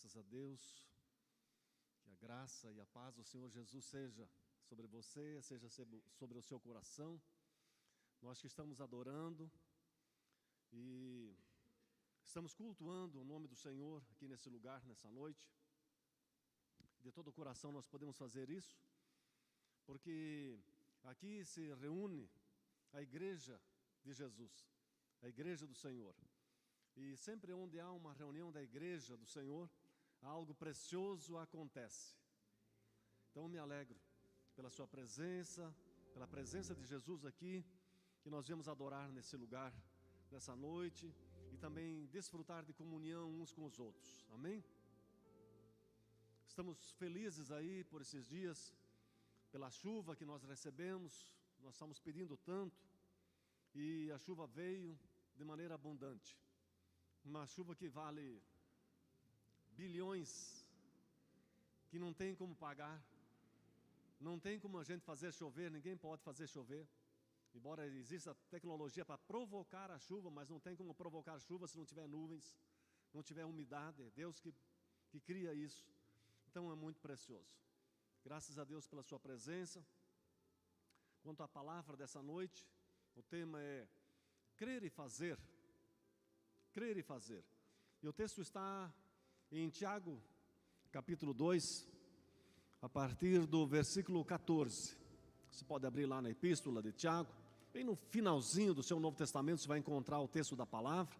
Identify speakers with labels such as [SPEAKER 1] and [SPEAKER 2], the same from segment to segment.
[SPEAKER 1] Graças a Deus, que a graça e a paz do Senhor Jesus seja sobre você, seja sobre o seu coração. Nós que estamos adorando e estamos cultuando o nome do Senhor aqui nesse lugar, nessa noite. De todo o coração nós podemos fazer isso, porque aqui se reúne a igreja de Jesus, a igreja do Senhor. E sempre onde há uma reunião da igreja do Senhor, algo precioso acontece. Então eu me alegro pela sua presença, pela presença de Jesus aqui, que nós viemos adorar nesse lugar, nessa noite, e também desfrutar de comunhão uns com os outros. Amém? Estamos felizes aí por esses dias, pela chuva que nós recebemos. Nós estamos pedindo tanto, e a chuva veio de maneira abundante. Uma chuva que vale bilhões, que não tem como pagar, não tem como a gente fazer chover, ninguém pode fazer chover. Embora exista tecnologia para provocar a chuva, mas não tem como provocar chuva se não tiver nuvens, não tiver umidade. É Deus que cria isso. Então é muito precioso. Graças a Deus pela sua presença. Quanto à palavra dessa noite, o tema é crer e fazer. Crer e fazer. E o texto está em Tiago, capítulo 2, a partir do versículo 14. Você pode abrir lá na epístola de Tiago, bem no finalzinho do seu Novo Testamento, você vai encontrar o texto da palavra,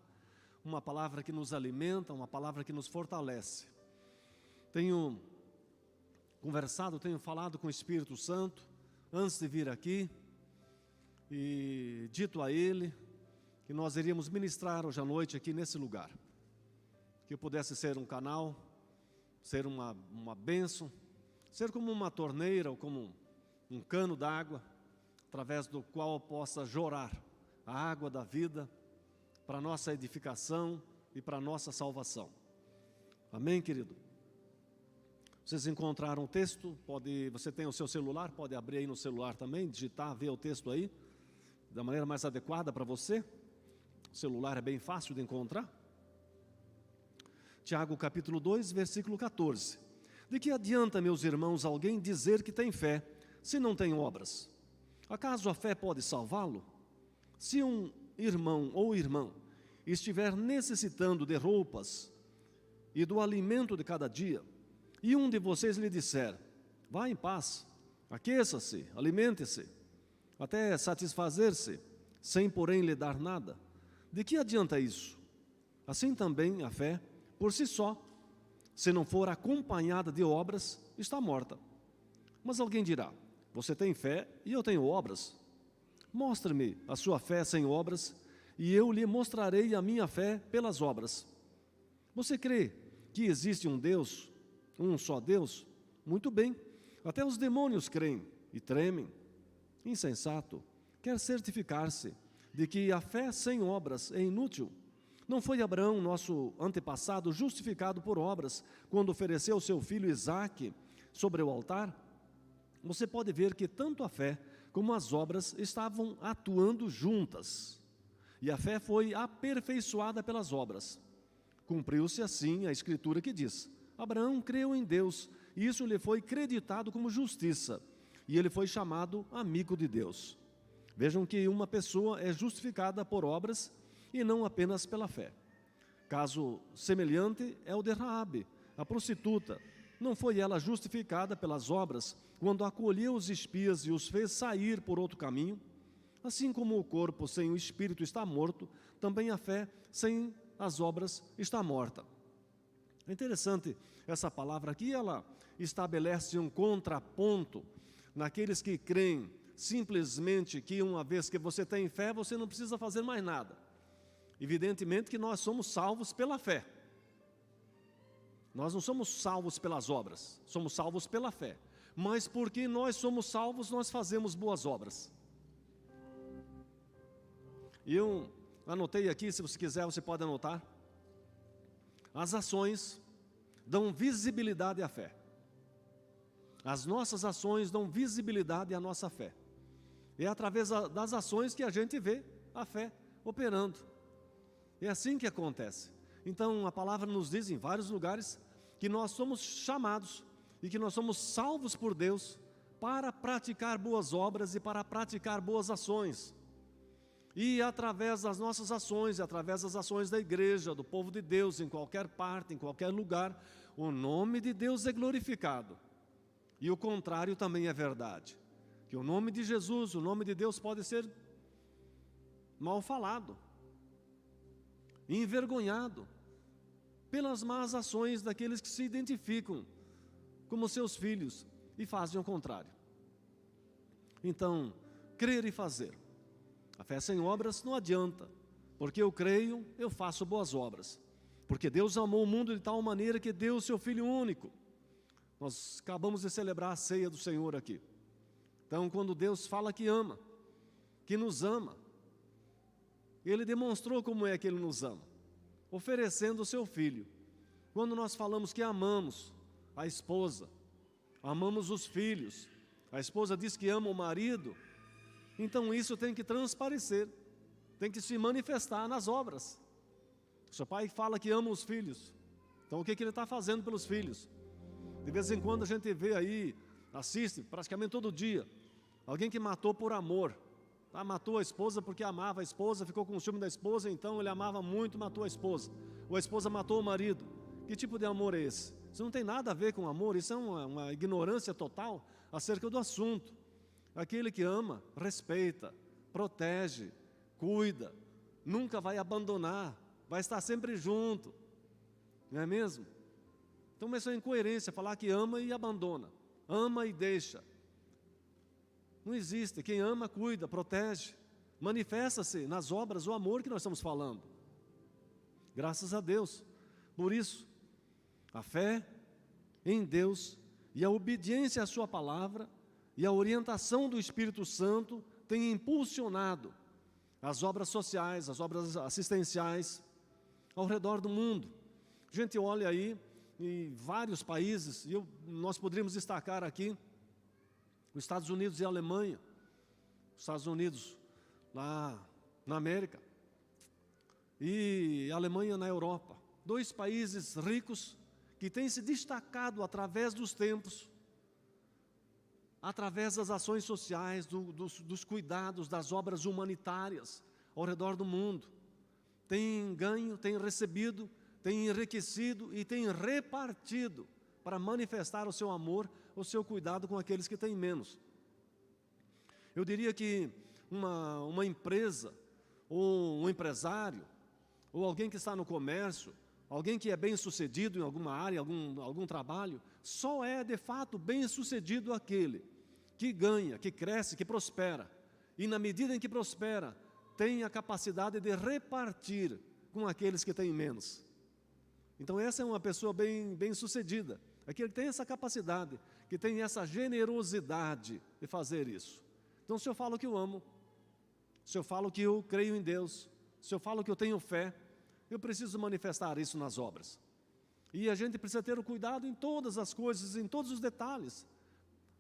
[SPEAKER 1] uma palavra que nos alimenta, uma palavra que nos fortalece. Tenho conversado, tenho falado com o Espírito Santo, antes de vir aqui, e dito a Ele, que nós iríamos ministrar hoje à noite aqui nesse lugar. Que eu pudesse ser um canal, ser uma bênção, ser como uma torneira ou como um cano d'água, através do qual eu possa jorrar a água da vida para a nossa edificação e para a nossa salvação. Amém, querido? Vocês encontraram o texto? Você tem o seu celular, pode abrir aí no celular também, digitar, ver o texto aí, da maneira mais adequada para você. O celular é bem fácil de encontrar. Tiago capítulo 2, versículo 14. De que adianta, meus irmãos, alguém dizer que tem fé, se não tem obras? Acaso a fé pode salvá-lo? Se um irmão ou irmã estiver necessitando de roupas e do alimento de cada dia, e um de vocês lhe disser, vá em paz, aqueça-se, alimente-se, até satisfazer-se, sem porém lhe dar nada, de que adianta isso? Assim também a fé, por si só, se não for acompanhada de obras, está morta. Mas alguém dirá, você tem fé e eu tenho obras. Mostre-me a sua fé sem obras, e eu lhe mostrarei a minha fé pelas obras. Você crê que existe um Deus, um só Deus? Muito bem, até os demônios creem e tremem. Insensato, quer certificar-se de que a fé sem obras é inútil. Não foi Abraão, nosso antepassado, justificado por obras, quando ofereceu seu filho Isaque sobre o altar? Você pode ver que tanto a fé como as obras estavam atuando juntas. E a fé foi aperfeiçoada pelas obras. Cumpriu-se assim a escritura que diz, Abraão creu em Deus, e isso lhe foi creditado como justiça, e ele foi chamado amigo de Deus. Vejam que uma pessoa é justificada por obras e não apenas pela fé. Caso semelhante é o de Raabe, a prostituta. Não foi ela justificada pelas obras quando acolheu os espias e os fez sair por outro caminho? Assim como o corpo sem o espírito está morto, também a fé sem as obras está morta. É interessante essa palavra aqui, ela estabelece um contraponto naqueles que creem simplesmente que uma vez que você tem fé, você não precisa fazer mais nada. Evidentemente que nós somos salvos pela fé. Nós não somos salvos pelas obras, somos salvos pela fé. Mas porque nós somos salvos, nós fazemos boas obras. E eu anotei aqui, se você quiser, você pode anotar. As ações dão visibilidade à fé. As nossas ações dão visibilidade à nossa fé. É através das ações que a gente vê a fé operando. É assim que acontece. Então a palavra nos diz em vários lugares que nós somos chamados e que nós somos salvos por Deus para praticar boas obras e para praticar boas ações. E através das nossas ações, através das ações da igreja, do povo de Deus, em qualquer parte, em qualquer lugar, o nome de Deus é glorificado. E o contrário também é verdade, que o nome de Jesus, o nome de Deus pode ser mal falado, envergonhado, pelas más ações daqueles que se identificam como seus filhos e fazem o contrário. Então, crer e fazer. A fé sem obras não adianta, porque eu creio, eu faço boas obras. Porque Deus amou o mundo de tal maneira que deu o seu Filho único. Nós acabamos de celebrar a ceia do Senhor aqui. Então, quando Deus fala que ama, que nos ama, Ele demonstrou como é que Ele nos ama, oferecendo o seu Filho. Quando nós falamos que amamos a esposa, amamos os filhos, a esposa diz que ama o marido, então isso tem que transparecer, tem que se manifestar nas obras. Seu pai fala que ama os filhos, então o que ele está fazendo pelos filhos? De vez em quando a gente vê aí, assiste praticamente todo dia, alguém que matou por amor. Matou a esposa porque amava a esposa, ficou com o ciúme da esposa, então ele amava muito, matou a esposa. Ou a esposa matou o marido. Que tipo de amor é esse? Isso não tem nada a ver com amor, isso é uma ignorância total acerca do assunto. Aquele que ama, respeita, protege, cuida, nunca vai abandonar, vai estar sempre junto, não é mesmo? Então isso é incoerência, falar que ama e abandona, ama e deixa. Não existe. Quem ama, cuida, protege. Manifesta-se nas obras o amor que nós estamos falando. Graças a Deus. Por isso, a fé em Deus e a obediência à sua palavra e a orientação do Espírito Santo têm impulsionado as obras sociais, as obras assistenciais ao redor do mundo. A gente olha aí em vários países, e nós poderíamos destacar aqui os Estados Unidos e a Alemanha, os Estados Unidos lá na América e a Alemanha na Europa, dois países ricos que têm se destacado através dos tempos, através das ações sociais, dos cuidados, das obras humanitárias ao redor do mundo. Têm ganho, têm recebido, têm enriquecido e têm repartido para manifestar o seu amor, o seu cuidado com aqueles que têm menos. Eu diria que uma empresa, ou um empresário, ou alguém que está no comércio, alguém que é bem sucedido em alguma área, algum trabalho, só é de fato bem sucedido aquele que ganha, que cresce, que prospera. E na medida em que prospera, tem a capacidade de repartir com aqueles que têm menos. Então essa é uma pessoa bem sucedida. Aquele que tem essa capacidade, que tem essa generosidade de fazer isso. Então, se eu falo que eu amo, se eu falo que eu creio em Deus, se eu falo que eu tenho fé, eu preciso manifestar isso nas obras. E a gente precisa ter o cuidado em todas as coisas, em todos os detalhes.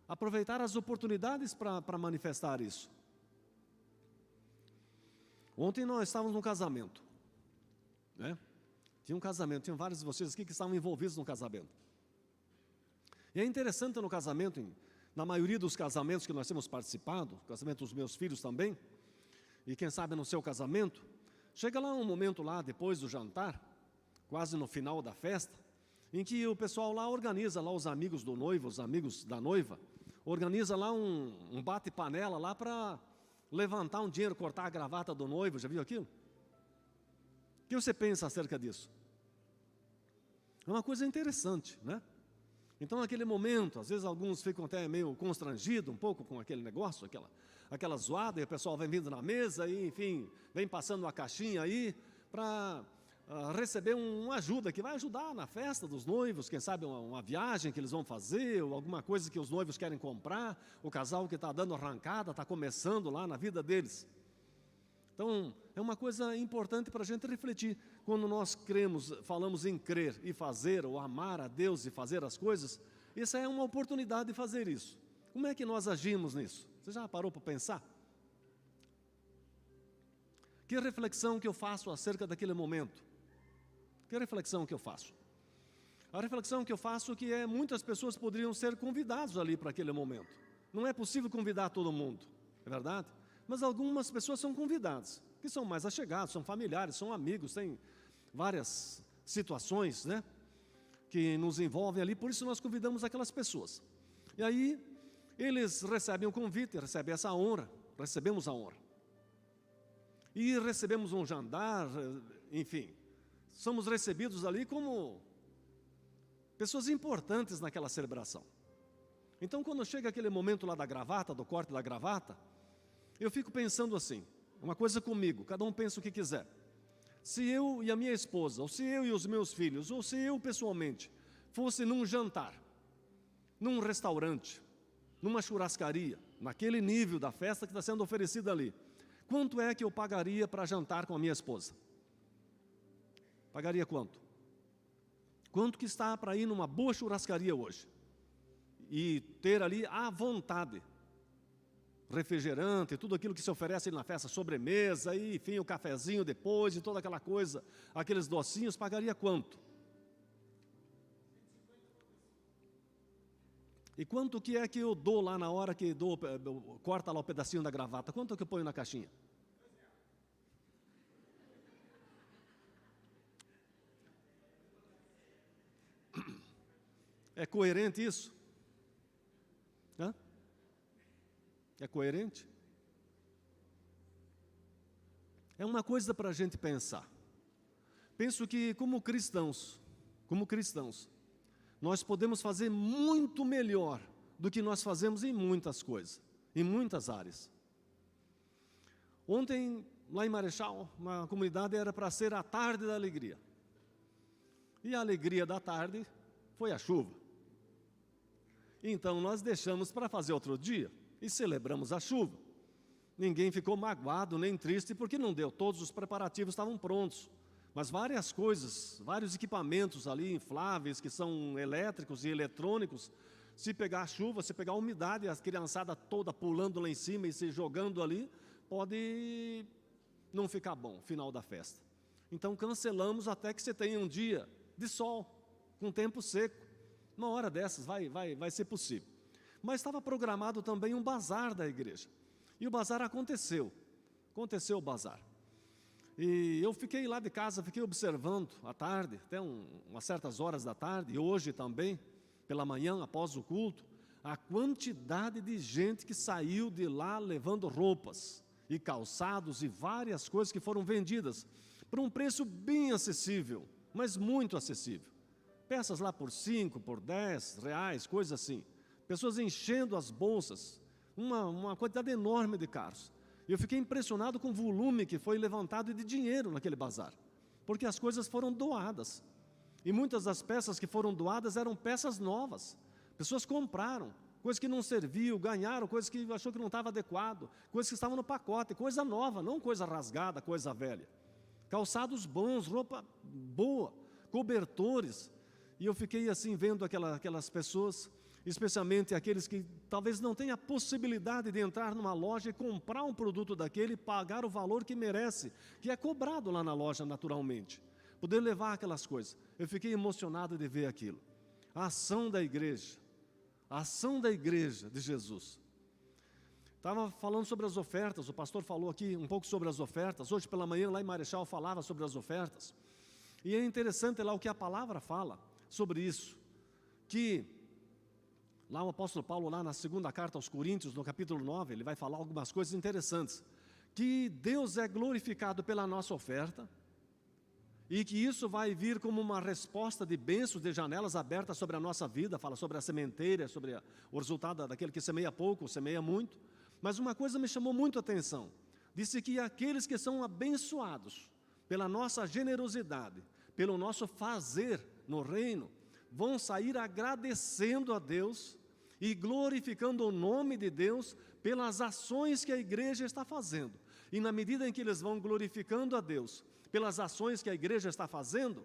[SPEAKER 1] Aproveitar as oportunidades para manifestar isso. Ontem nós estávamos num casamento, né? Tinha um casamento, tinham vários de vocês aqui que estavam envolvidos no casamento. E é interessante no casamento, na maioria dos casamentos que nós temos participado, casamento dos meus filhos também, e quem sabe no seu casamento, chega lá um momento lá, depois do jantar, quase no final da festa, em que o pessoal lá organiza, lá os amigos do noivo, os amigos da noiva, organiza lá um bate-panela lá para levantar um dinheiro, cortar a gravata do noivo, já viu aquilo? O que você pensa acerca disso? É uma coisa interessante, né? Então, naquele momento, às vezes alguns ficam até meio constrangidos um pouco com aquele negócio, aquela zoada, e o pessoal vem vindo na mesa e, enfim, vem passando uma caixinha aí para receber uma ajuda, que vai ajudar na festa dos noivos, quem sabe uma viagem que eles vão fazer, ou alguma coisa que os noivos querem comprar, o casal que está dando arrancada, está começando lá na vida deles. Então, é uma coisa importante para a gente refletir. Quando nós cremos, falamos em crer e fazer, ou amar a Deus e fazer as coisas, essa é uma oportunidade de fazer isso. Como é que nós agimos nisso? Você já parou para pensar? Que reflexão que eu faço acerca daquele momento? Que reflexão que eu faço? A reflexão que eu faço é que muitas pessoas poderiam ser convidadas ali para aquele momento. Não é possível convidar todo mundo, é verdade? Mas algumas pessoas são convidadas, que são mais achegados, são familiares, são amigos, têm várias situações, né, que nos envolvem ali, por isso nós convidamos aquelas pessoas. E aí, eles recebem o convite, recebem essa honra, recebemos a honra. E recebemos um jantar, enfim, somos recebidos ali como pessoas importantes naquela celebração. Então, quando chega aquele momento lá da gravata, do corte da gravata, eu fico pensando assim, uma coisa comigo, cada um pensa o que quiser. Se eu e a minha esposa, ou se eu e os meus filhos, ou se eu pessoalmente, fosse num jantar, num restaurante, numa churrascaria, naquele nível da festa que está sendo oferecida ali, quanto é que eu pagaria para jantar com a minha esposa? Pagaria quanto? Quanto que está para ir numa boa churrascaria hoje? E ter ali à vontade refrigerante, tudo aquilo que se oferece na festa, sobremesa, e, enfim, o cafezinho depois e toda aquela coisa, aqueles docinhos, pagaria quanto? E quanto que é que eu dou lá na hora que corta lá o pedacinho da gravata? Quanto que eu ponho na caixinha? É coerente isso? Hã? É coerente? É uma coisa para a gente pensar. Penso que como cristãos, nós podemos fazer muito melhor do que nós fazemos em muitas coisas, em muitas áreas. Ontem, lá em Marechal, uma comunidade era para ser a tarde da alegria. E a alegria da tarde foi a chuva. Então nós deixamos para fazer outro dia e celebramos a chuva. Ninguém ficou magoado nem triste porque não deu, todos os preparativos estavam prontos. Mas várias coisas, vários equipamentos ali infláveis que são elétricos e eletrônicos, se pegar a chuva, se pegar a umidade, a criançada toda pulando lá em cima e se jogando ali, pode não ficar bom, final da festa. Então cancelamos até que você tenha um dia de sol, com tempo seco. Uma hora dessas vai ser possível. Mas estava programado também um bazar da igreja. E o bazar aconteceu o bazar. E eu fiquei lá de casa, fiquei observando à tarde, até umas certas horas da tarde, e hoje também, pela manhã, após o culto, a quantidade de gente que saiu de lá levando roupas e calçados e várias coisas que foram vendidas por um preço bem acessível, mas muito acessível. Peças lá por 5, por 10 reais, coisas assim. Pessoas enchendo as bolsas, uma quantidade enorme de carros. Eu fiquei impressionado com o volume que foi levantado de dinheiro naquele bazar, porque as coisas foram doadas. E muitas das peças que foram doadas eram peças novas. Pessoas compraram, coisas que não serviam, ganharam, coisas que achou que não estava adequado, coisas que estavam no pacote, coisa nova, não coisa rasgada, coisa velha. Calçados bons, roupa boa, cobertores. E eu fiquei assim vendo aquelas pessoas, especialmente aqueles que talvez não tenham a possibilidade de entrar numa loja e comprar um produto daquele e pagar o valor que merece, que é cobrado lá na loja naturalmente. Poder levar aquelas coisas. Eu fiquei emocionado de ver aquilo. A ação da igreja de Jesus. Estava falando sobre as ofertas, o pastor falou aqui um pouco sobre as ofertas. Hoje pela manhã lá em Marechal falava sobre as ofertas. E é interessante lá o que a palavra fala sobre isso, que lá o apóstolo Paulo, lá na segunda carta aos Coríntios, no capítulo 9, ele vai falar algumas coisas interessantes, que Deus é glorificado pela nossa oferta, e que isso vai vir como uma resposta de bênçãos, de janelas abertas sobre a nossa vida, fala sobre a sementeira, sobre o resultado daquele que semeia pouco, semeia muito. Mas uma coisa me chamou muito a atenção, disse que aqueles que são abençoados pela nossa generosidade, pelo nosso fazer no reino, vão sair agradecendo a Deus e glorificando o nome de Deus pelas ações que a igreja está fazendo. E na medida em que eles vão glorificando a Deus pelas ações que a igreja está fazendo,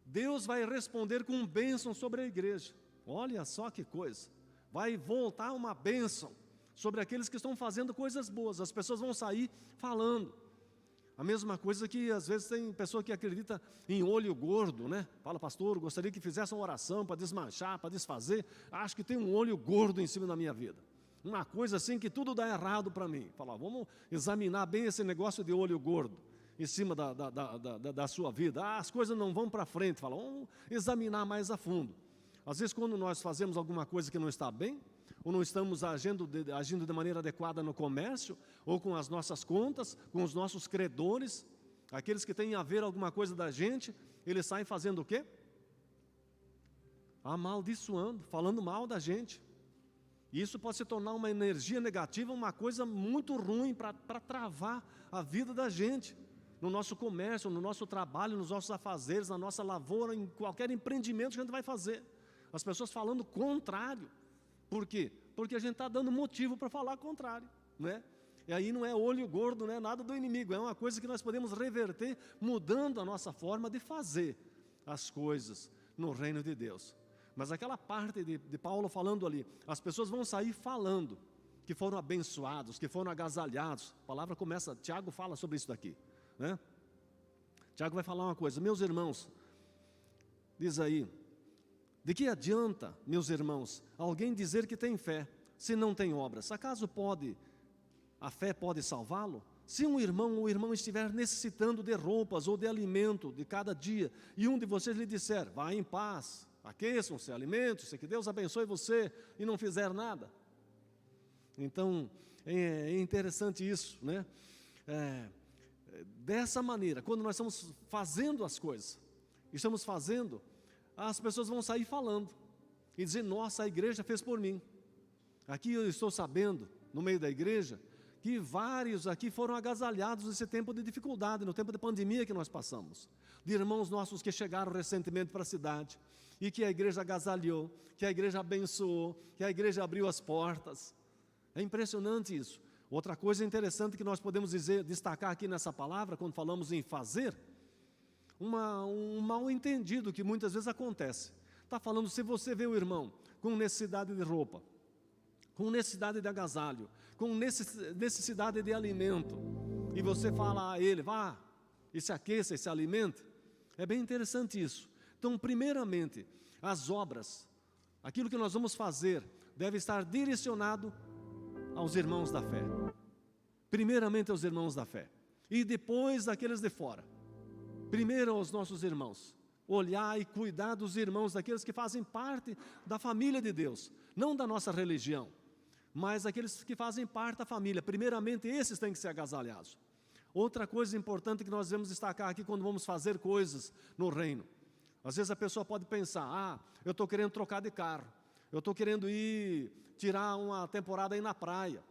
[SPEAKER 1] Deus vai responder com bênção sobre a igreja. Olha só que coisa, vai voltar uma bênção sobre aqueles que estão fazendo coisas boas. As pessoas vão sair falando, A mesma coisa que às vezes tem pessoa que acredita em olho gordo, né? Fala, pastor, gostaria que fizesse uma oração para desmanchar, para desfazer. Acho que tem um olho gordo em cima da minha vida. Uma coisa assim que tudo dá errado para mim. Fala, vamos examinar bem esse negócio de olho gordo em cima da sua vida. As coisas não vão para frente. Fala, vamos examinar mais a fundo. Às vezes quando nós fazemos alguma coisa que não está bem, ou não estamos agindo de maneira adequada no comércio, ou com as nossas contas, com os nossos credores, aqueles que têm a ver alguma coisa da gente, eles saem fazendo o quê? Amaldiçoando, falando mal da gente. E isso pode se tornar uma energia negativa, uma coisa muito ruim para travar a vida da gente, no nosso comércio, no nosso trabalho, nos nossos afazeres, na nossa lavoura, em qualquer empreendimento que a gente vai fazer. As pessoas falando contrário. Por quê? Porque a gente está dando motivo para falar contrário, né? E aí não é olho gordo, não é nada do inimigo, é uma coisa que nós podemos reverter mudando a nossa forma de fazer as coisas no reino de Deus. Mas aquela parte de Paulo falando ali, as pessoas vão sair falando que foram abençoados, que foram agasalhados. A palavra começa, Tiago fala sobre isso daqui, né? Tiago vai falar uma coisa, meus irmãos, diz aí, de que adianta, meus irmãos, alguém dizer que tem fé, se não tem obras? Acaso a fé pode salvá-lo? Se um irmão ou irmã estiver necessitando de roupas ou de alimento de cada dia, e um de vocês lhe disser, vá em paz, aqueçam-se, alimentam-se, que Deus abençoe você, e não fizer nada. Então, é interessante isso, né? Dessa maneira, quando nós estamos fazendo as coisas, as pessoas vão sair falando e dizer, nossa, a igreja fez por mim. Aqui eu estou sabendo, no meio da igreja, que vários aqui foram agasalhados nesse tempo de dificuldade, no tempo de pandemia que nós passamos. De irmãos nossos que chegaram recentemente para a cidade e que a igreja agasalhou, que a igreja abençoou, que a igreja abriu as portas. É impressionante isso. Outra coisa interessante que nós podemos destacar aqui nessa palavra, quando falamos em fazer, um mal entendido que muitas vezes acontece. Está falando, se você vê o irmão com necessidade de roupa, com necessidade de agasalho, com necessidade de alimento, e você fala a ele, vá, e se aqueça, e se alimente, é bem interessante isso. Então, primeiramente, as obras, aquilo que nós vamos fazer, deve estar direcionado aos irmãos da fé. Primeiramente aos irmãos da fé, e depois àqueles de fora. Primeiro aos nossos irmãos, olhar e cuidar dos irmãos, daqueles que fazem parte da família de Deus, não da nossa religião, mas aqueles que fazem parte da família. Primeiramente, esses têm que ser agasalhados. Outra coisa importante que nós devemos destacar aqui quando vamos fazer coisas no reino. Às vezes a pessoa pode pensar, eu estou querendo trocar de carro, eu estou querendo ir tirar uma temporada aí na praia,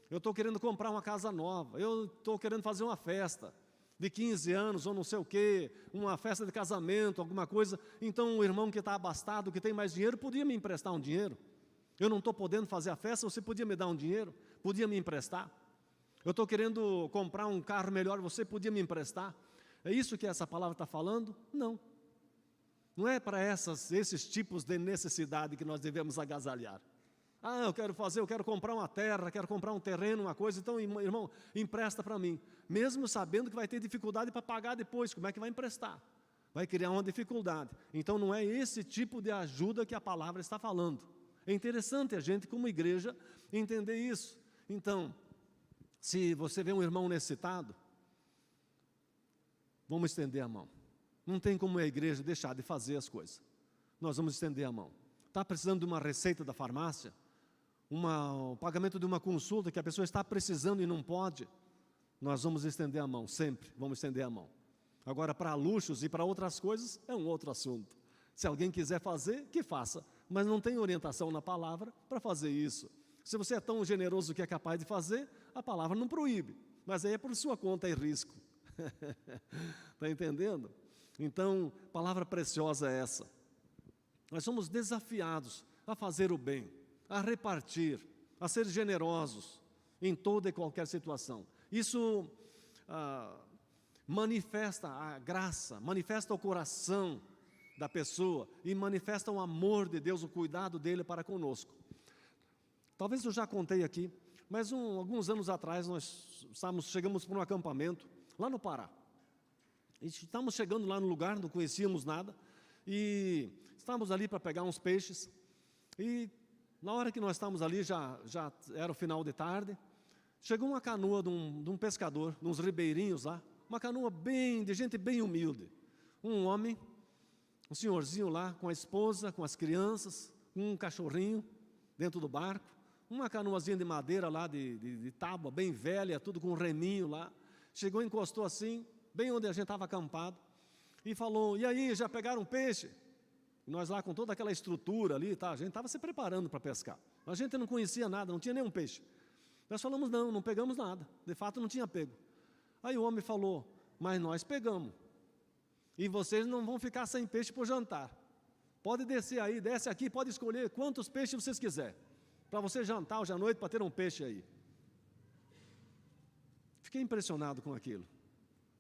[SPEAKER 1] eu estou querendo comprar uma casa nova, eu estou querendo fazer uma festa de 15 anos ou não sei o quê, uma festa de casamento, alguma coisa. Então o irmão que está abastado, que tem mais dinheiro, podia me emprestar um dinheiro. Eu não estou podendo fazer a festa, você podia me dar um dinheiro? Podia me emprestar? Eu estou querendo comprar um carro melhor, você podia me emprestar? É isso que essa palavra está falando? Não. Não é para esses tipos de necessidade que nós devemos agasalhar. Eu quero comprar uma terra, quero comprar um terreno, uma coisa, então, irmão, empresta para mim. Mesmo sabendo que vai ter dificuldade para pagar depois, como é que vai emprestar? Vai criar uma dificuldade. Então, não é esse tipo de ajuda que a palavra está falando. É interessante a gente, como igreja, entender isso. Então, se você vê um irmão necessitado, vamos estender a mão. Não tem como a igreja deixar de fazer as coisas. Nós vamos estender a mão. Está precisando de uma receita da farmácia? O pagamento de uma consulta que a pessoa está precisando e não pode? Nós vamos estender a mão, sempre vamos estender a mão. Agora, para luxos e para outras coisas, é um outro assunto. Se alguém quiser fazer, que faça, mas não tem orientação na palavra para fazer isso. Se você é tão generoso que é capaz de fazer, a palavra não proíbe, mas aí é por sua conta e risco. Está entendendo? Então, palavra preciosa é essa. Nós somos desafiados a fazer o bem, a repartir, a ser generosos em toda e qualquer situação. Isso manifesta a graça, manifesta o coração da pessoa e manifesta o amor de Deus, o cuidado dele para conosco. Talvez eu já contei aqui, mas alguns anos atrás nós chegamos para um acampamento lá no Pará. Estávamos chegando lá no lugar, não conhecíamos nada, e estávamos ali para pegar uns peixes, e na hora que nós estávamos ali, já era o final de tarde, chegou uma canoa de um pescador, de uns ribeirinhos lá, uma canoa de gente bem humilde. Um homem, um senhorzinho lá, com a esposa, com as crianças, um cachorrinho dentro do barco, uma canoazinha de madeira lá, de tábua, bem velha, tudo com um reminho lá. Chegou, encostou assim, bem onde a gente estava acampado, e falou: e aí, já pegaram peixe? E nós lá com toda aquela estrutura ali, tá, a gente estava se preparando para pescar. A gente não conhecia nada, não tinha nenhum peixe. Nós falamos: não pegamos nada, de fato não tinha pego. Aí o homem falou: mas nós pegamos, e vocês não vão ficar sem peixe para o jantar. Pode descer aí, desce aqui, pode escolher quantos peixes vocês quiserem, para você jantar hoje à noite, para ter um peixe aí. Fiquei impressionado com aquilo,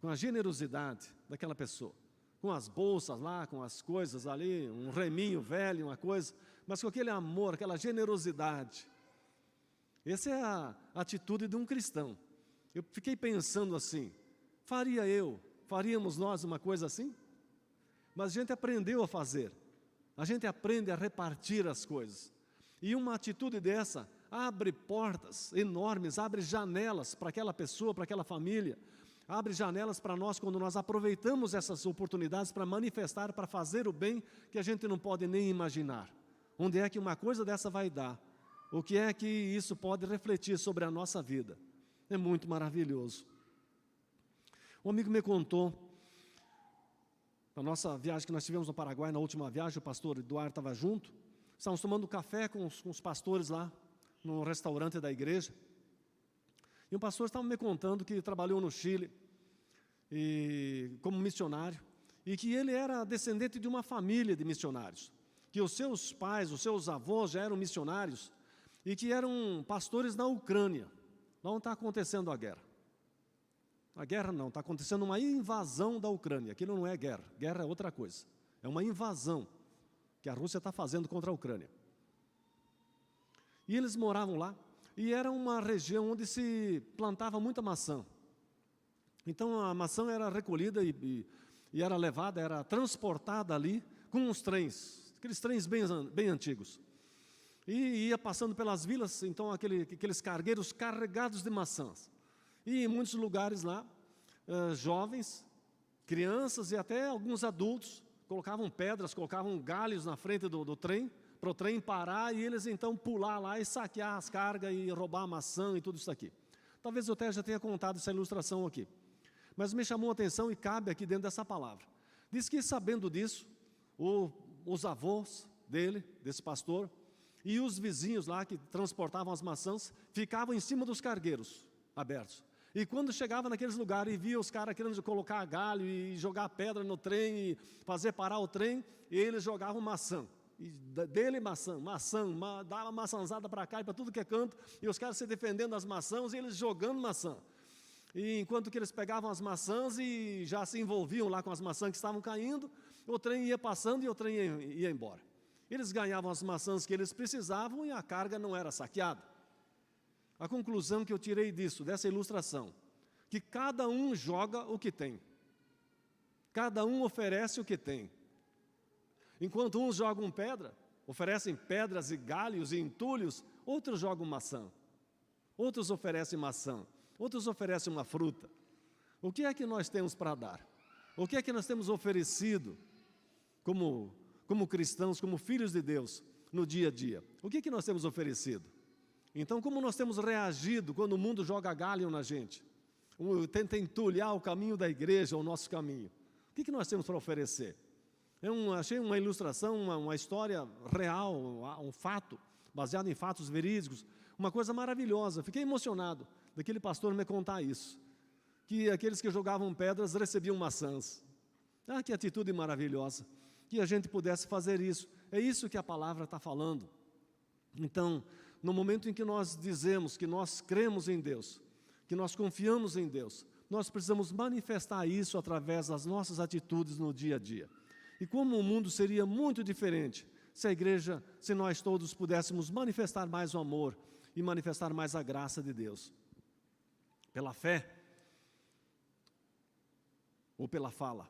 [SPEAKER 1] com a generosidade daquela pessoa, com as bolsas lá, com as coisas ali, um reminho velho, uma coisa, mas com aquele amor, aquela generosidade. Essa é a atitude de um cristão. Eu fiquei pensando assim: faríamos nós uma coisa assim? Mas a gente aprendeu a fazer, a gente aprende a repartir as coisas, e uma atitude dessa abre portas enormes, abre janelas para aquela pessoa, para aquela família, abre janelas para nós quando nós aproveitamos essas oportunidades para manifestar, para fazer o bem que a gente não pode nem imaginar. Onde é que uma coisa dessa vai dar? O que é que isso pode refletir sobre a nossa vida? É muito maravilhoso. Um amigo me contou, na nossa viagem que nós tivemos no Paraguai, na última viagem, o pastor Eduardo estava junto, estávamos tomando café com os pastores lá, no restaurante da igreja, e um pastor estava me contando que trabalhou no Chile como missionário, e que ele era descendente de uma família de missionários, que os seus pais, os seus avós já eram missionários, e que eram pastores na Ucrânia. Lá onde está acontecendo a guerra. A guerra não, está acontecendo uma invasão da Ucrânia. Aquilo não é guerra, guerra é outra coisa. É uma invasão que a Rússia está fazendo contra a Ucrânia. E eles moravam lá, e era uma região onde se plantava muita maçã. Então a maçã era recolhida e era levada, era transportada ali com uns trens, aqueles trens bem antigos. E ia passando pelas vilas, então aqueles cargueiros carregados de maçãs. E em muitos lugares lá, jovens, crianças e até alguns adultos colocavam pedras, colocavam galhos na frente do trem, para o trem parar e eles então pular lá e saquear as cargas e roubar a maçã e tudo isso aqui. Talvez eu até já tenha contado essa ilustração aqui, mas me chamou a atenção e cabe aqui dentro dessa palavra. Diz que, sabendo disso, os avós dele, desse pastor, e os vizinhos lá que transportavam as maçãs, ficavam em cima dos cargueiros abertos. E quando chegava naqueles lugares e via os caras querendo colocar galho e jogar pedra no trem e fazer parar o trem, eles jogavam maçã. E dele maçã, dava maçãzada para cá e para tudo que é canto, e os caras se defendendo das maçãs e eles jogando maçã. E enquanto que eles pegavam as maçãs e já se envolviam lá com as maçãs que estavam caindo, o trem ia passando e o trem ia embora. Eles ganhavam as maçãs que eles precisavam e a carga não era saqueada. A conclusão que eu tirei disso, dessa ilustração, que cada um joga o que tem. Cada um oferece o que tem. Enquanto uns jogam pedra, oferecem pedras e galhos e entulhos, outros jogam maçã. Outros oferecem maçã, outros oferecem uma fruta. O que é que nós temos para dar? O que é que nós temos oferecido como cristãos, como filhos de Deus, no dia a dia? O que é que nós temos oferecido? Então, como nós temos reagido quando o mundo joga galho na gente? Tenta entulhar o caminho da igreja, o nosso caminho. O que é que nós temos para oferecer? Achei uma ilustração, uma história real, um fato, baseado em fatos verídicos, uma coisa maravilhosa. Fiquei emocionado daquele pastor me contar isso, que aqueles que jogavam pedras recebiam maçãs. Ah, que atitude maravilhosa, que a gente pudesse fazer isso. É isso que a palavra está falando. Então, no momento em que nós dizemos que nós cremos em Deus, que nós confiamos em Deus, nós precisamos manifestar isso através das nossas atitudes no dia a dia. E como o mundo seria muito diferente se a igreja, se nós todos pudéssemos manifestar mais o amor e manifestar mais a graça de Deus. Pela fé, ou pela fala.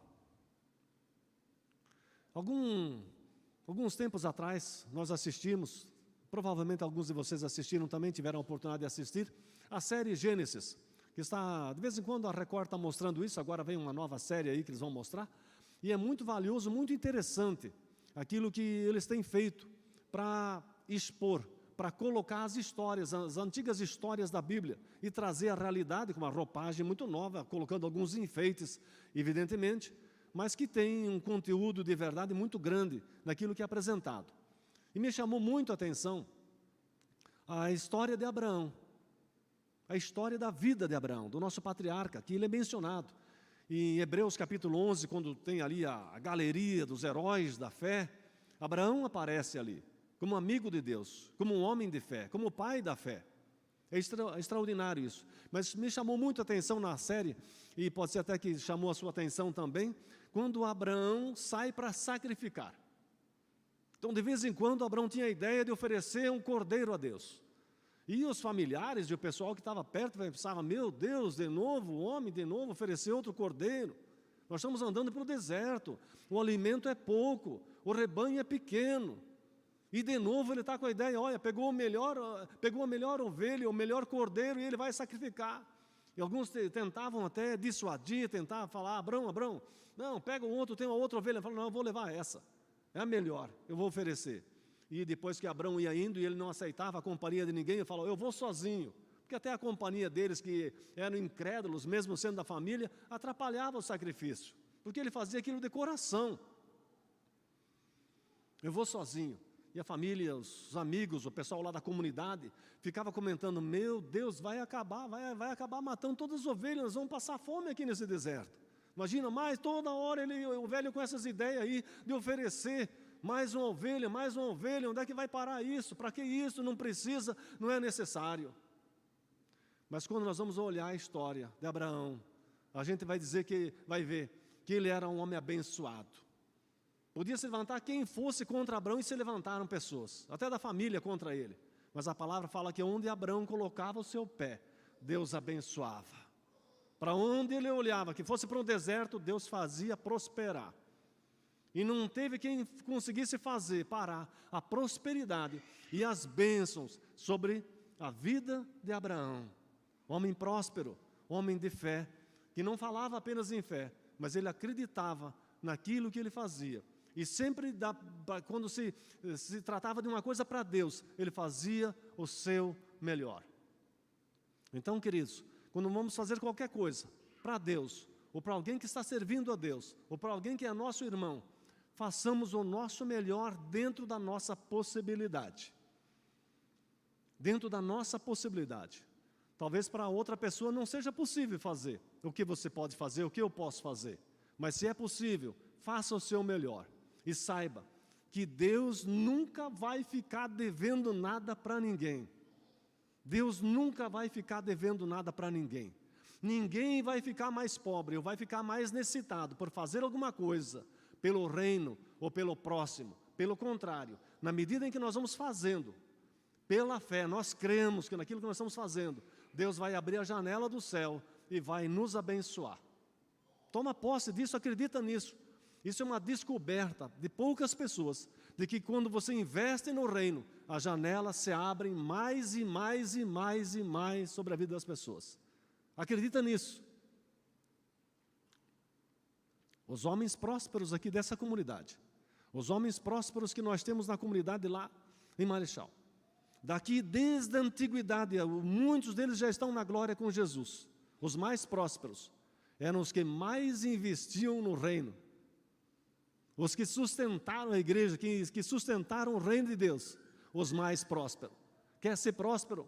[SPEAKER 1] Alguns tempos atrás, nós assistimos, provavelmente alguns de vocês assistiram também, tiveram a oportunidade de assistir, a série Gênesis, que está, de vez em quando a Record está mostrando isso, agora vem uma nova série aí que eles vão mostrar, e é muito valioso, muito interessante, aquilo que eles têm feito para expor, para colocar as histórias, as antigas histórias da Bíblia, e trazer a realidade com uma roupagem muito nova, colocando alguns enfeites, evidentemente, mas que tem um conteúdo de verdade muito grande naquilo que é apresentado. E me chamou muito a atenção a história de Abraão, a história da vida de Abraão, do nosso patriarca, que ele é mencionado. Em Hebreus capítulo 11, quando tem ali a galeria dos heróis da fé, Abraão aparece ali, como amigo de Deus, como um homem de fé, como pai da fé. É extraordinário isso. Mas me chamou muito a atenção na série, e pode ser até que chamou a sua atenção também, quando Abraão sai para sacrificar. Então, de vez em quando, Abraão tinha a ideia de oferecer um cordeiro a Deus. E os familiares e o pessoal que estava perto pensavam, meu Deus, de novo, o homem, de novo, oferecer outro cordeiro. Nós estamos andando pelo deserto, o alimento é pouco, o rebanho é pequeno. E de novo ele está com a ideia, olha, pegou a melhor ovelha, o melhor cordeiro e ele vai sacrificar. E alguns tentavam até dissuadir, tentavam falar, Abraão, não, pega o outro, tem uma outra ovelha. Ele falou, não, eu vou levar essa, é a melhor, eu vou oferecer. E depois que Abraão ia indo e ele não aceitava a companhia de ninguém, ele falou, eu vou sozinho. Porque até a companhia deles, que eram incrédulos, mesmo sendo da família, atrapalhava o sacrifício. Porque ele fazia aquilo de coração. Eu vou sozinho. E a família, os amigos, o pessoal lá da comunidade, ficava comentando, meu Deus, vai acabar matando todas as ovelhas, nós vamos passar fome aqui nesse deserto. Imagina, mais toda hora o velho com essas ideias aí de oferecer mais uma ovelha, onde é que vai parar isso? Para que isso? Não precisa, não é necessário. Mas quando nós vamos olhar a história de Abraão, a gente vai ver que ele era um homem abençoado. Podia se levantar quem fosse contra Abraão e se levantaram pessoas, até da família contra ele. Mas a palavra fala que onde Abraão colocava o seu pé, Deus abençoava. Para onde ele olhava, que fosse para um deserto, Deus fazia prosperar. E não teve quem conseguisse parar a prosperidade e as bênçãos sobre a vida de Abraão. Homem próspero, homem de fé, que não falava apenas em fé, mas ele acreditava naquilo que ele fazia. E sempre, quando se tratava de uma coisa para Deus, ele fazia o seu melhor. Então, queridos, quando vamos fazer qualquer coisa para Deus, ou para alguém que está servindo a Deus, ou para alguém que é nosso irmão, façamos o nosso melhor dentro da nossa possibilidade. Dentro da nossa possibilidade. Talvez para outra pessoa não seja possível fazer o que você pode fazer, o que eu posso fazer. Mas se é possível, faça o seu melhor. E saiba que Deus nunca vai ficar devendo nada para ninguém. Deus nunca vai ficar devendo nada para ninguém. Ninguém vai ficar mais pobre ou vai ficar mais necessitado por fazer alguma coisa pelo reino ou pelo próximo. Pelo contrário, na medida em que nós vamos fazendo, pela fé, nós cremos que naquilo que nós estamos fazendo, Deus vai abrir a janela do céu e vai nos abençoar. Toma posse disso, acredita nisso. Isso é uma descoberta de poucas pessoas, de que quando você investe no reino, as janelas se abrem mais e mais e mais e mais sobre a vida das pessoas. Acredita nisso. Os homens prósperos aqui dessa comunidade, os homens prósperos que nós temos na comunidade lá em Marechal, daqui desde a antiguidade, muitos deles já estão na glória com Jesus. Os mais prósperos eram os que mais investiam no reino, os que sustentaram a igreja, que sustentaram o reino de Deus, os mais prósperos. Quer ser próspero?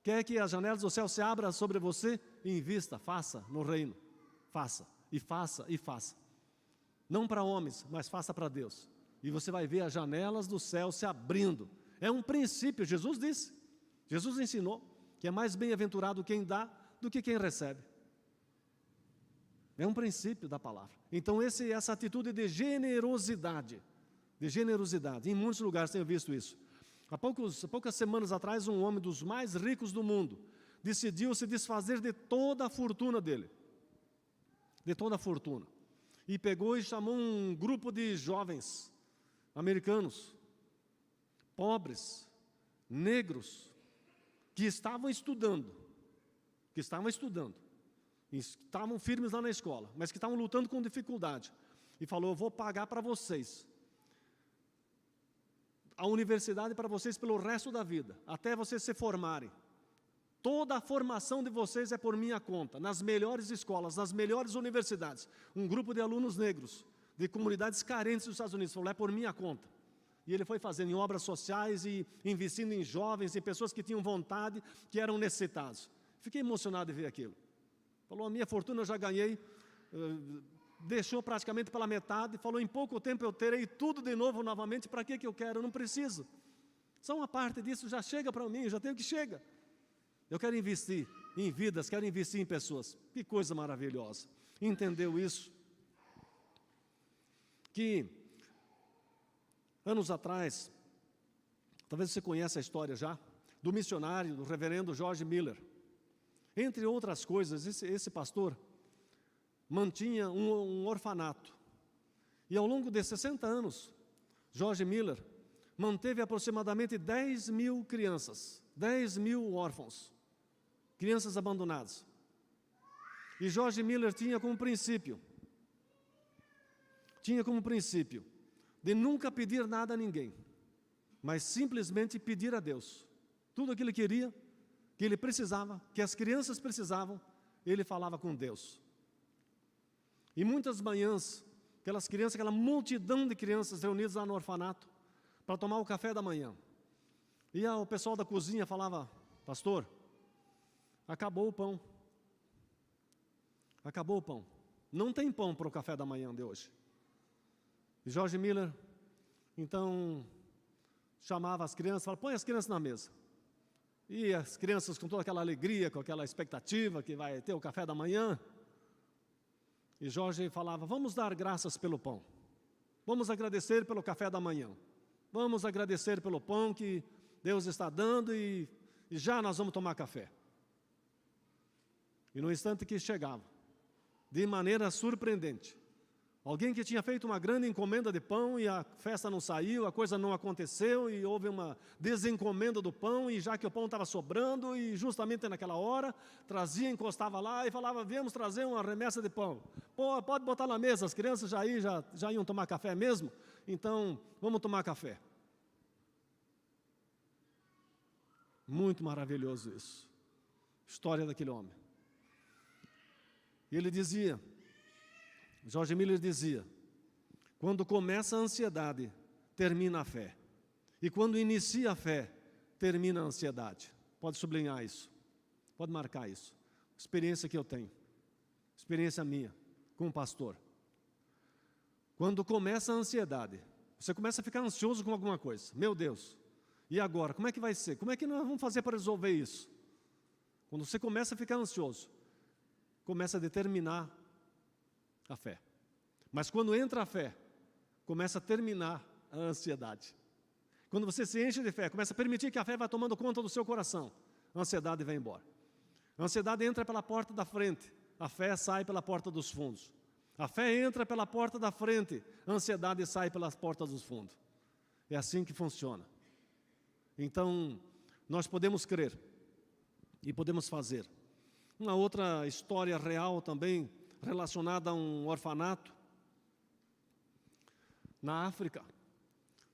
[SPEAKER 1] Quer que as janelas do céu se abram sobre você? Invista, faça no reino. Faça, e faça, e faça. Não para homens, mas faça para Deus. E você vai ver as janelas do céu se abrindo. É um princípio, Jesus disse. Jesus ensinou que é mais bem-aventurado quem dá do que quem recebe. É um princípio da palavra. Então essa atitude de generosidade, em muitos lugares tenho visto isso. Há poucas semanas atrás, um homem dos mais ricos do mundo decidiu se desfazer de toda a fortuna dele. De toda a fortuna. e pegou e chamou um grupo de jovens americanos, pobres, negros, que estavam estudando, estavam firmes lá na escola, mas que estavam lutando com dificuldade. E falou: eu vou pagar para vocês a universidade para vocês pelo resto da vida, até vocês se formarem. Toda a formação de vocês é por minha conta, nas melhores escolas, nas melhores universidades. Um grupo de alunos negros, de comunidades carentes dos Estados Unidos, falou: é por minha conta. E ele foi fazendo em obras sociais e investindo em jovens, em pessoas que tinham vontade, que eram necessitados. Fiquei emocionado de ver aquilo. Falou: a minha fortuna eu já ganhei, deixou praticamente pela metade, falou: em pouco tempo eu terei tudo de novo novamente, para que eu quero? Eu não preciso. Só uma parte disso já chega para mim, já tenho que chega. Eu quero investir em vidas, quero investir em pessoas. Que coisa maravilhosa. Entendeu isso? Que anos atrás, talvez você conheça a história já, do missionário, do reverendo George Miller. Entre outras coisas, esse pastor mantinha um orfanato. E ao longo de 60 anos, George Miller manteve aproximadamente 10 mil crianças, 10 mil órfãos, crianças abandonadas. E George Miller tinha como princípio de nunca pedir nada a ninguém, mas simplesmente pedir a Deus. Tudo aquilo que queria, que ele precisava, que as crianças precisavam, ele falava com Deus. E muitas manhãs, aquelas crianças, aquela multidão de crianças reunidas lá no orfanato, para tomar o café da manhã. E o pessoal da cozinha falava: pastor, acabou o pão. Acabou o pão. Não tem pão para o café da manhã de hoje. E George Miller, então, chamava as crianças, falava: põe as crianças na mesa. E as crianças com toda aquela alegria, com aquela expectativa que vai ter o café da manhã. E Jorge falava: vamos dar graças pelo pão. Vamos agradecer pelo café da manhã. Vamos agradecer pelo pão que Deus está dando e já nós vamos tomar café. E no instante que chegava, de maneira surpreendente, alguém que tinha feito uma grande encomenda de pão e a festa não saiu, a coisa não aconteceu e houve uma desencomenda do pão, e já que o pão estava sobrando, e justamente naquela hora, trazia, encostava lá e falava: viemos trazer uma remessa de pão. Pô, pode botar na mesa, as crianças já iam tomar café mesmo, então vamos tomar café. Muito maravilhoso isso. História daquele homem. E ele dizia, George Miller dizia: quando começa a ansiedade, termina a fé. E quando inicia a fé, termina a ansiedade. Pode sublinhar isso. Pode marcar isso. Experiência que eu tenho. Experiência minha, como pastor. Quando começa a ansiedade, você começa a ficar ansioso com alguma coisa. Meu Deus, e agora? Como é que vai ser? Como é que nós vamos fazer para resolver isso? Quando você começa a ficar ansioso, começa a determinar a fé. Mas quando entra a fé, começa a terminar a ansiedade. Quando você se enche de fé, começa a permitir que a fé vá tomando conta do seu coração, a ansiedade vai embora. A ansiedade entra pela porta da frente, a fé sai pela porta dos fundos. A fé entra pela porta da frente, a ansiedade sai pelas portas dos fundos. É assim que funciona. Então, nós podemos crer e podemos fazer. Uma outra história real também, relacionada a um orfanato na África.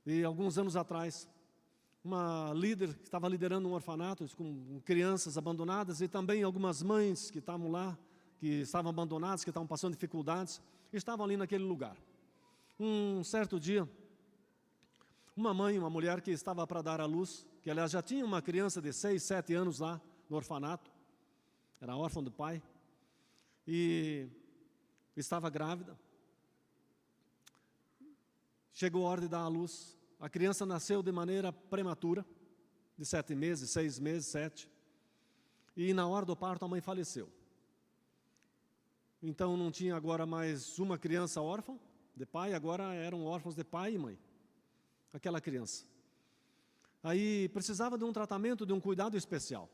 [SPEAKER 1] E alguns anos atrás, uma líder que estava liderando um orfanato com crianças abandonadas, e também algumas mães que estavam lá, que estavam abandonadas, que estavam passando dificuldades, estavam ali naquele lugar. Um certo dia, uma mulher que estava para dar à luz, que aliás já tinha uma criança de 6, 7 anos lá no orfanato, era órfã do pai, e estava grávida. Chegou a hora de dar à luz. A criança nasceu de maneira prematura, de 7 meses, 6 meses, 7. E na hora do parto a mãe faleceu. Então não tinha agora mais uma criança órfã de pai, agora eram órfãos de pai e mãe. Aquela criança. Aí precisava de um tratamento, de um cuidado especial.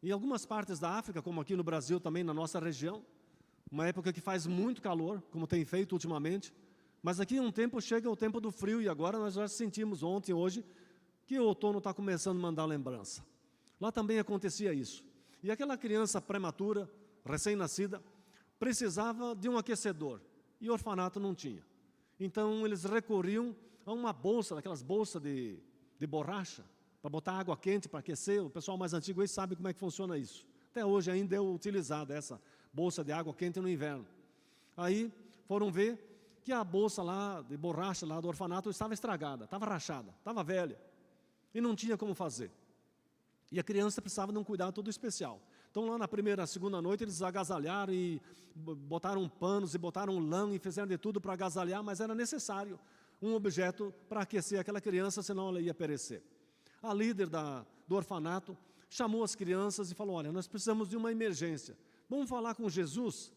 [SPEAKER 1] Em algumas partes da África, como aqui no Brasil também, na nossa região, uma época que faz muito calor, como tem feito ultimamente, mas aqui um tempo chega o tempo do frio, e agora nós já sentimos ontem, hoje, que o outono está começando a mandar lembrança. Lá também acontecia isso. E aquela criança prematura, recém-nascida, precisava de um aquecedor, e o orfanato não tinha. Então eles recorriam a uma bolsa, daquelas bolsas de borracha, para botar água quente, para aquecer. O pessoal mais antigo aí sabe como é que funciona isso. Até hoje ainda é utilizada essa bolsa de água quente no inverno. Aí foram ver que a bolsa lá de borracha lá do orfanato estava estragada, estava rachada, estava velha, e não tinha como fazer. E a criança precisava de um cuidado todo especial. Então lá na primeira, segunda noite eles agasalharam e botaram panos e botaram lã e fizeram de tudo para agasalhar, mas era necessário um objeto para aquecer aquela criança, senão ela ia perecer. A líder do orfanato chamou as crianças e falou: olha, nós precisamos de uma emergência. Vamos falar com Jesus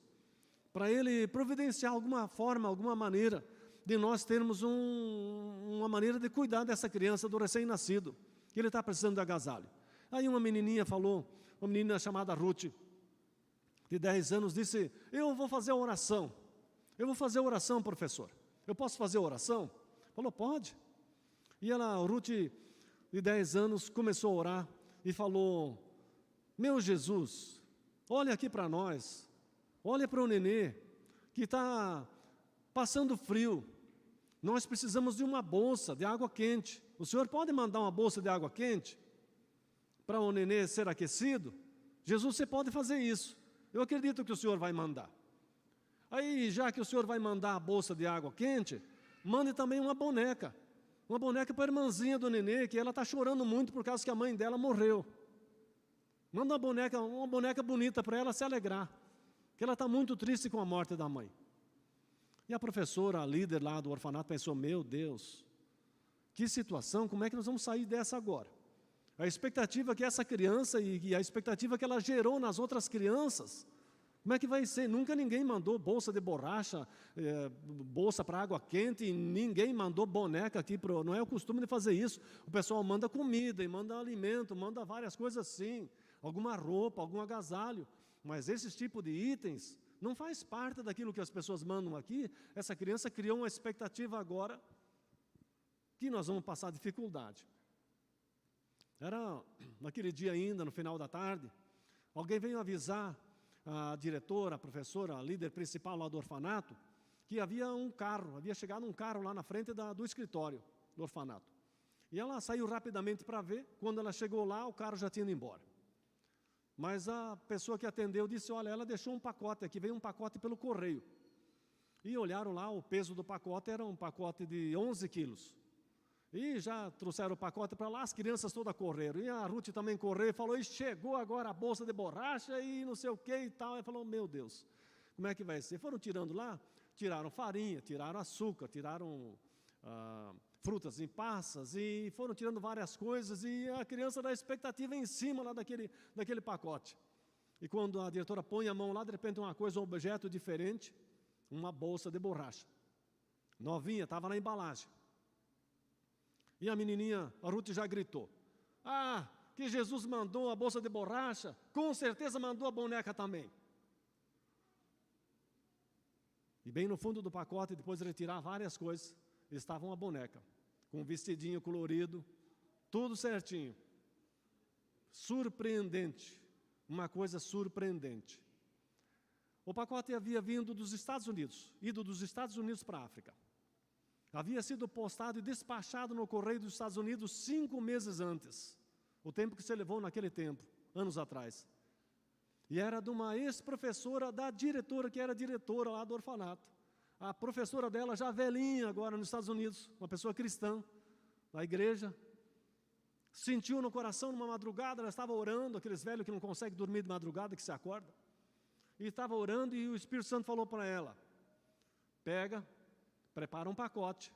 [SPEAKER 1] para ele providenciar alguma forma, alguma maneira de nós termos uma maneira de cuidar dessa criança, do recém-nascido, que ele está precisando de agasalho. Aí uma menininha falou, uma menina chamada Ruth, de 10 anos, disse: eu vou fazer a oração. Eu vou fazer a oração, professor. Eu posso fazer a oração? Falou: pode. E ela, Ruth, de 10 anos, começou a orar e falou: meu Jesus, olha aqui para nós, olha para o nenê que está passando frio. Nós precisamos de uma bolsa de água quente. O senhor pode mandar uma bolsa de água quente para o nenê ser aquecido? Jesus, você pode fazer isso. Eu acredito que o senhor vai mandar. Aí, já que o senhor vai mandar a bolsa de água quente, mande também uma boneca para a irmãzinha do nenê, que ela está chorando muito por causa que a mãe dela morreu. Manda uma boneca bonita para ela se alegrar, que ela está muito triste com a morte da mãe. E a professora, a líder lá do orfanato, pensou: meu Deus, que situação, como é que nós vamos sair dessa agora? A expectativa que essa criança e a expectativa que ela gerou nas outras crianças, como é que vai ser? Nunca ninguém mandou bolsa de borracha, bolsa para água quente, e ninguém mandou boneca aqui, não é o costume de fazer isso. O pessoal manda comida, e manda alimento, manda várias coisas assim, alguma roupa, algum agasalho, mas esse tipo de itens não faz parte daquilo que as pessoas mandam aqui. Essa criança criou uma expectativa agora que nós vamos passar dificuldade. Era naquele dia ainda, no final da tarde, alguém veio avisar a diretora, a professora, a líder principal lá do orfanato, que havia chegado um carro lá na frente do escritório do orfanato. E ela saiu rapidamente para ver. Quando ela chegou lá, o carro já tinha ido embora. Mas a pessoa que atendeu disse: olha, ela deixou um pacote aqui, veio um pacote pelo correio. E olharam lá, o peso do pacote era um pacote de 11 quilos. E já trouxeram o pacote para lá, as crianças todas correram. E a Ruth também correu e falou: e chegou agora a bolsa de borracha e não sei o que e tal. Ela falou: meu Deus, como é que vai ser? Foram tirando lá, tiraram farinha, tiraram açúcar, tiraram frutas em passas, e foram tirando várias coisas, e a criança dá expectativa em cima lá daquele pacote. E quando a diretora põe a mão lá, de repente uma coisa, um objeto diferente, uma bolsa de borracha, novinha, estava na embalagem. E a menininha, a Ruth, já gritou: ah, que Jesus mandou a bolsa de borracha, com certeza mandou a boneca também. E bem no fundo do pacote, depois de retirar várias coisas, estava uma boneca, com um vestidinho colorido, tudo certinho. Surpreendente, uma coisa surpreendente. O pacote havia vindo dos Estados Unidos, ido dos Estados Unidos para a África. Havia sido postado e despachado no correio dos Estados Unidos 5 meses antes, o tempo que se levou naquele tempo, anos atrás. E era de uma ex-professora da diretora, que era diretora lá do orfanato. A professora dela, já velhinha agora nos Estados Unidos, uma pessoa cristã, na igreja, sentiu no coração numa madrugada, ela estava orando, aqueles velhos que não conseguem dormir de madrugada, que se acordam, e estava orando, e o Espírito Santo falou para ela: prepara um pacote,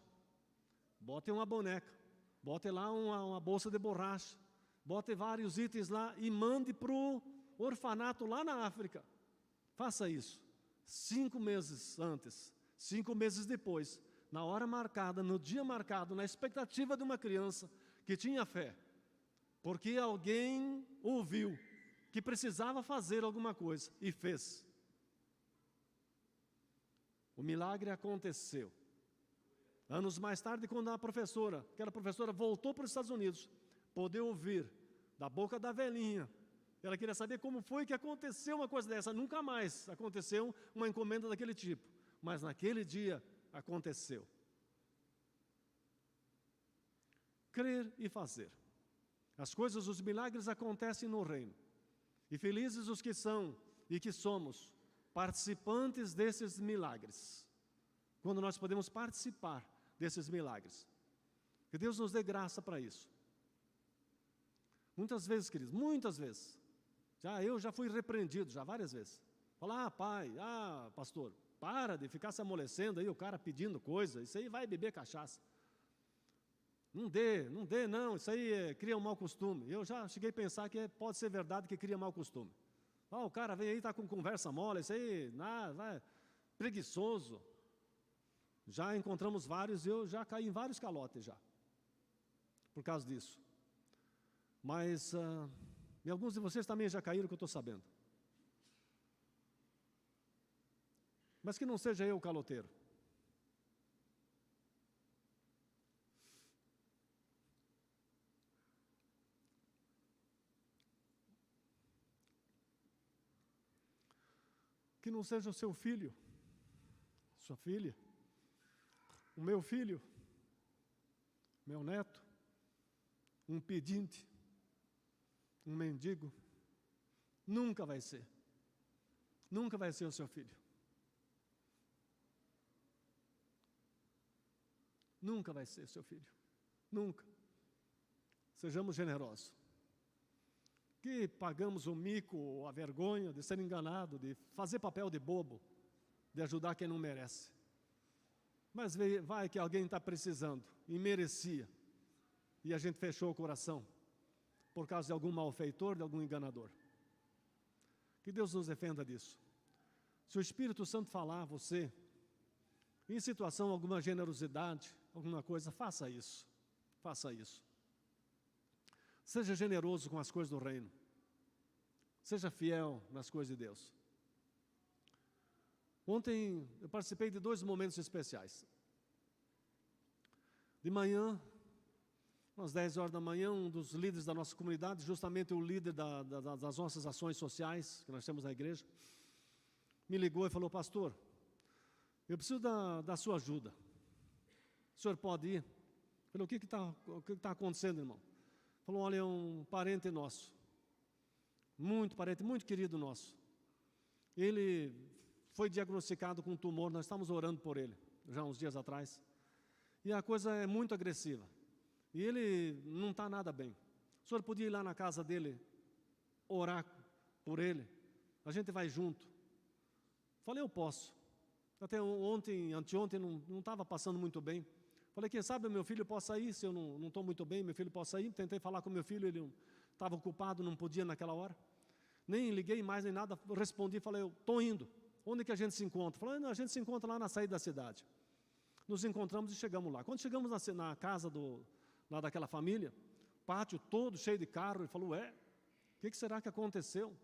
[SPEAKER 1] bote uma boneca, bote lá uma bolsa de borracha, bote vários itens lá e mande para o orfanato lá na África. Faça isso. 5 meses antes, 5 meses depois, na hora marcada, no dia marcado, na expectativa de uma criança que tinha fé, porque alguém ouviu que precisava fazer alguma coisa e fez. O milagre aconteceu. Anos mais tarde, quando aquela professora voltou para os Estados Unidos, poder ouvir da boca da velhinha, ela queria saber como foi que aconteceu uma coisa dessa. Nunca mais aconteceu uma encomenda daquele tipo, mas naquele dia aconteceu. Crer e fazer. As coisas, os milagres acontecem no reino. E felizes os que são e que somos participantes desses milagres. Quando nós podemos participar desses milagres. Que Deus nos dê graça para isso. Muitas vezes, queridos, muitas vezes. Eu já fui repreendido, já várias vezes. Falar, pai, pastor, para de ficar se amolecendo aí, o cara pedindo coisa, isso aí vai beber cachaça. Não dê, não, isso aí cria um mau costume. Eu já cheguei a pensar que pode ser verdade que cria mau costume. O cara vem aí, está com conversa mole, isso aí, preguiçoso. Já encontramos vários, eu já caí em vários calotes já, por causa disso. Mas, e alguns de vocês também já caíram, que eu estou sabendo. Mas que não seja eu o caloteiro. Que não seja o seu filho, sua filha, o meu filho, meu neto, um pedinte, um mendigo. Nunca vai ser. Nunca vai ser o seu filho. Nunca vai ser seu filho. Nunca. Sejamos generosos. Que pagamos o mico, a vergonha de ser enganado, de fazer papel de bobo, de ajudar quem não merece. Mas vai que alguém está precisando e merecia, e a gente fechou o coração por causa de algum malfeitor, de algum enganador. Que Deus nos defenda disso. Se o Espírito Santo falar a você, em situação, alguma generosidade, alguma coisa, faça isso. Faça isso. Seja generoso com as coisas do reino. Seja fiel nas coisas de Deus. Ontem eu participei de 2 momentos especiais. De manhã, às 10 horas da manhã, um dos líderes da nossa comunidade, justamente o líder das nossas ações sociais que nós temos na igreja, me ligou e falou, pastor, eu preciso da sua ajuda. O senhor pode ir? Eu falei, o que está acontecendo, irmão? Falou, olha, é um parente nosso, muito parente, muito querido nosso. Ele foi diagnosticado com um tumor, nós estamos orando por ele, já uns dias atrás. E a coisa é muito agressiva. E ele não está nada bem. O senhor podia ir lá na casa dele, orar por ele? A gente vai junto. Falei, eu posso. Até ontem, anteontem, não estava passando muito bem. Falei, quem sabe o meu filho possa ir, se eu não estou muito bem, meu filho possa ir. Tentei falar com meu filho, ele estava ocupado, não podia naquela hora. Nem liguei mais, nem nada, respondi, falei, eu estou indo. Onde que a gente se encontra? Falei, não, a gente se encontra lá na saída da cidade. Nos encontramos e chegamos lá. Quando chegamos na casa lá daquela família, pátio todo cheio de carro, ele falou, o que será que aconteceu?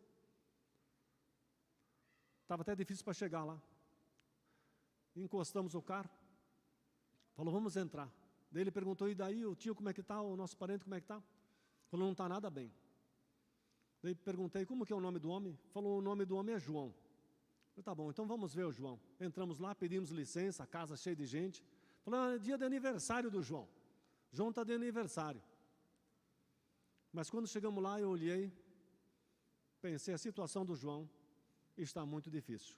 [SPEAKER 1] Estava até difícil para chegar lá. Encostamos o carro. Falou, vamos entrar. Daí ele perguntou, e daí o tio como é que está, o nosso parente como é que está? Falou, não está nada bem. Daí perguntei, como que é o nome do homem? Falou, o nome do homem é João. Falei, tá bom, então vamos ver o João. Entramos lá, pedimos licença, a casa cheia de gente. Falei, é dia de aniversário do João. João está de aniversário. Mas quando chegamos lá, eu olhei, pensei, a situação do João está muito difícil.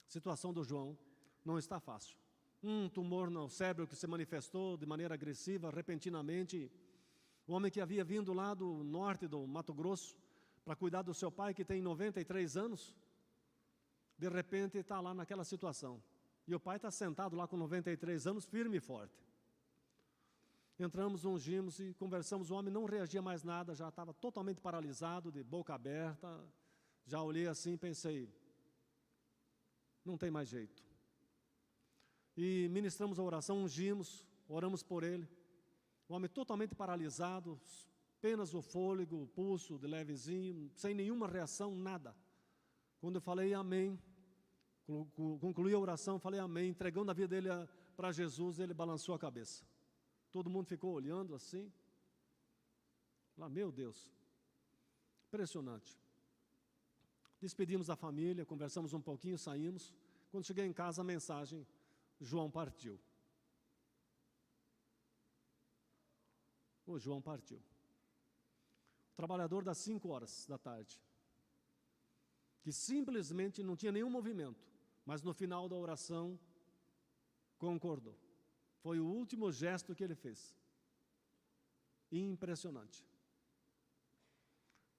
[SPEAKER 1] A situação do João não está fácil. Um tumor no cérebro que se manifestou de maneira agressiva, repentinamente. O homem que havia vindo lá do norte do Mato Grosso para cuidar do seu pai, que tem 93 anos, de repente está lá naquela situação. E o pai está sentado lá com 93 anos, firme e forte. Entramos, ungimos e conversamos, o homem não reagia mais nada, já estava totalmente paralisado, de boca aberta. Já olhei assim e pensei, não tem mais jeito. E ministramos a oração, ungimos, oramos por ele. O homem totalmente paralisado, apenas o fôlego, o pulso de levezinho, sem nenhuma reação, nada. Quando eu falei amém, Concluí a oração, falei amém, entregando a vida dele para Jesus, ele balançou a cabeça. Todo mundo ficou olhando assim. Lá, meu Deus, impressionante. Despedimos da família, conversamos um pouquinho, saímos. Quando cheguei em casa, a mensagem: João partiu. O João partiu. O trabalhador das 5 horas da tarde, que simplesmente não tinha nenhum movimento, mas no final da oração concordou. Foi o último gesto que ele fez. Impressionante.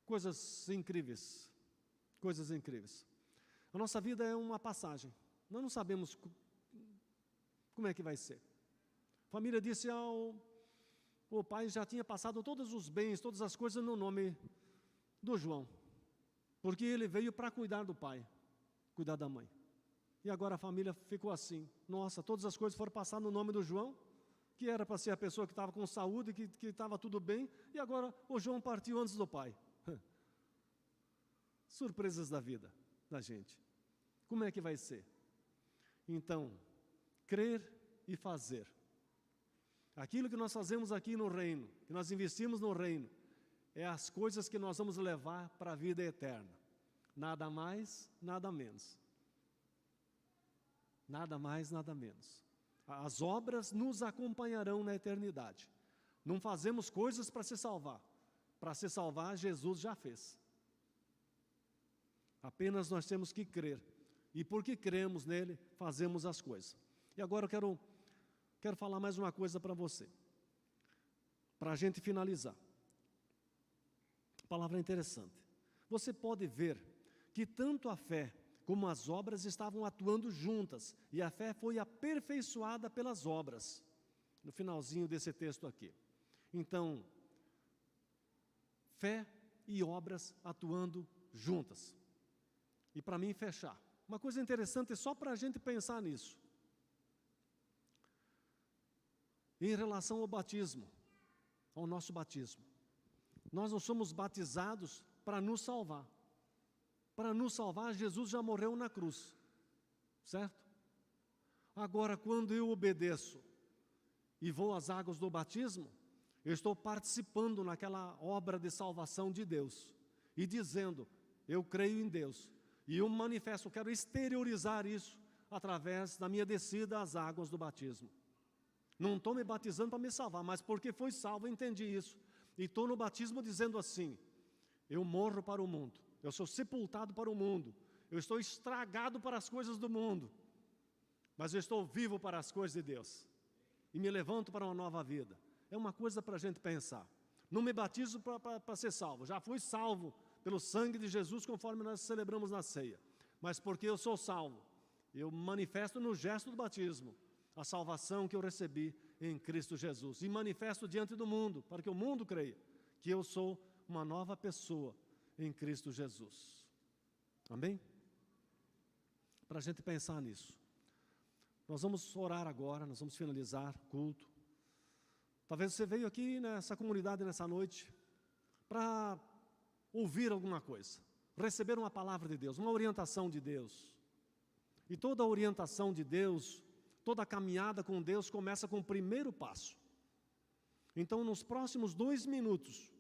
[SPEAKER 1] Coisas incríveis. Coisas incríveis. A nossa vida é uma passagem. Nós não sabemos como é que vai ser. A família disse: o pai já tinha passado todos os bens, todas as coisas no nome do João, porque ele veio para cuidar do pai, cuidar da mãe. E agora a família ficou assim: nossa, todas as coisas foram passar no nome do João, que era para ser a pessoa que estava com saúde, que estava tudo bem, e agora o João partiu antes do pai. Surpresas da vida da gente. Como é que vai ser? Então, crer e fazer. Aquilo que nós fazemos aqui no reino, que nós investimos no reino, é as coisas que nós vamos levar para a vida eterna. Nada mais, nada menos. Nada mais, nada menos. As obras nos acompanharão na eternidade. Não fazemos coisas para se salvar. Para se salvar, Jesus já fez. Apenas nós temos que crer. E porque cremos nele, fazemos as coisas. E agora eu quero falar mais uma coisa para você, para a gente finalizar. Palavra interessante. Você pode ver que tanto a fé como as obras estavam atuando juntas, e a fé foi aperfeiçoada pelas obras, no finalzinho desse texto aqui. Então, fé e obras atuando juntas. E para mim fechar, uma coisa interessante só para a gente pensar nisso. Em relação ao batismo, ao nosso batismo, nós não somos batizados para nos salvar. Para nos salvar, Jesus já morreu na cruz, certo? Agora, quando eu obedeço e vou às águas do batismo, eu estou participando naquela obra de salvação de Deus e dizendo: eu creio em Deus. E eu manifesto, quero exteriorizar isso através da minha descida às águas do batismo. Não estou me batizando para me salvar, mas porque fui salvo, eu entendi isso. E estou no batismo dizendo assim: eu morro para o mundo, eu sou sepultado para o mundo, eu estou estragado para as coisas do mundo, mas eu estou vivo para as coisas de Deus. E me levanto para uma nova vida. É uma coisa para a gente pensar. Não me batizo para ser salvo, já fui salvo pelo sangue de Jesus, conforme nós celebramos na ceia. Mas porque eu sou salvo, eu manifesto no gesto do batismo a salvação que eu recebi em Cristo Jesus. E manifesto diante do mundo, para que o mundo creia que eu sou uma nova pessoa em Cristo Jesus. Amém? Para a gente pensar nisso. Nós vamos orar agora, nós vamos finalizar o culto. Talvez você veio aqui nessa comunidade nessa noite para ouvir alguma coisa, receber uma palavra de Deus, uma orientação de Deus. E toda a orientação de Deus, toda a caminhada com Deus começa com o primeiro passo. Então, nos próximos 2 minutos,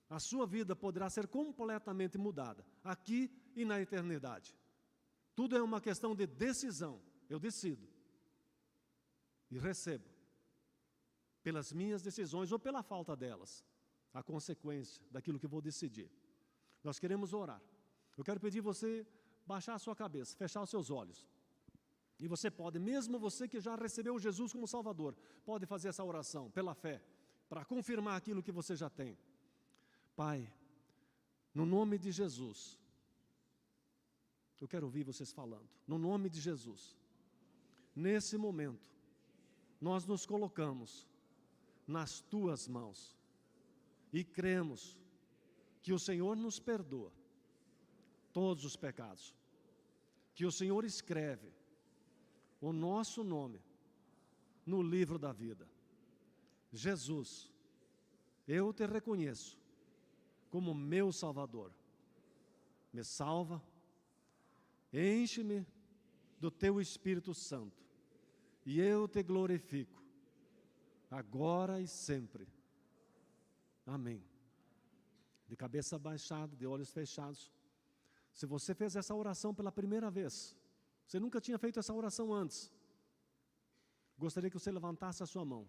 [SPEAKER 1] a sua vida poderá ser completamente mudada, aqui e na eternidade. Tudo é uma questão de decisão. Eu decido e recebo, pelas minhas decisões ou pela falta delas, a consequência daquilo que vou decidir. Nós queremos orar. Eu quero pedir você baixar a sua cabeça, fechar os seus olhos. E você pode, mesmo você que já recebeu Jesus como Salvador, pode fazer essa oração pela fé, para confirmar aquilo que você já tem. Pai, no nome de Jesus, eu quero ouvir vocês falando, no nome de Jesus, nesse momento, nós nos colocamos nas Tuas mãos e cremos que o Senhor nos perdoa todos os pecados, que o Senhor escreve o nosso nome no livro da vida. Jesus, eu te reconheço como meu Salvador. Me salva, enche-me do teu Espírito Santo. E eu te glorifico, agora e sempre. Amém. De cabeça baixada, de olhos fechados. Se você fez essa oração pela primeira vez, você nunca tinha feito essa oração antes, gostaria que você levantasse a sua mão.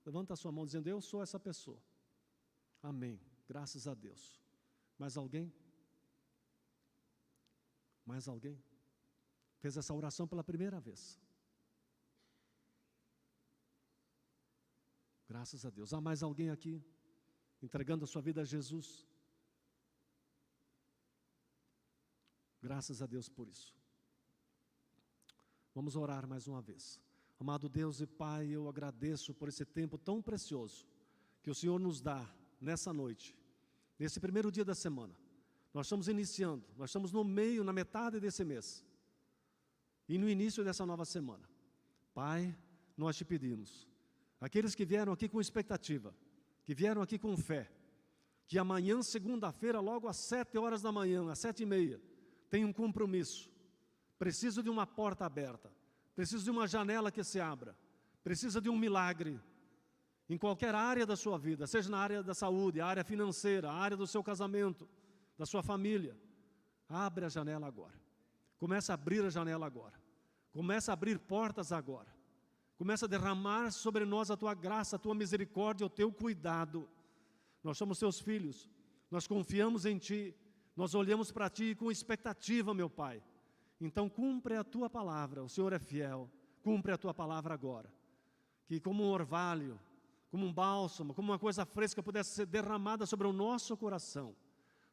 [SPEAKER 1] Levanta a sua mão dizendo: eu sou essa pessoa. Amém. Graças a Deus. Mais alguém? Mais alguém? Fez essa oração pela primeira vez. Graças a Deus. Há mais alguém aqui entregando a sua vida a Jesus? Graças a Deus por isso. Vamos orar mais uma vez. Amado Deus e Pai, eu agradeço por esse tempo tão precioso que o Senhor nos dá nessa noite, nesse primeiro dia da semana. Nós estamos iniciando, nós estamos no meio, na metade desse mês e no início dessa nova semana. Pai, nós te pedimos, aqueles que vieram aqui com expectativa, que vieram aqui com fé, que amanhã, segunda-feira, logo às 7 horas da manhã, às 7h30, tem um compromisso, preciso de uma porta aberta, preciso de uma janela que se abra, precisa de um milagre, em qualquer área da sua vida, seja na área da saúde, a área financeira, a área do seu casamento, da sua família. Abre a janela agora, começa a abrir a janela agora, começa a abrir portas agora, começa a derramar sobre nós a tua graça, a tua misericórdia, o teu cuidado. Nós somos teus filhos, nós confiamos em ti, nós olhamos para ti com expectativa, meu Pai. Então cumpre a tua palavra, o Senhor é fiel, cumpre a tua palavra agora, que como um orvalho, como um bálsamo, como uma coisa fresca pudesse ser derramada sobre o nosso coração.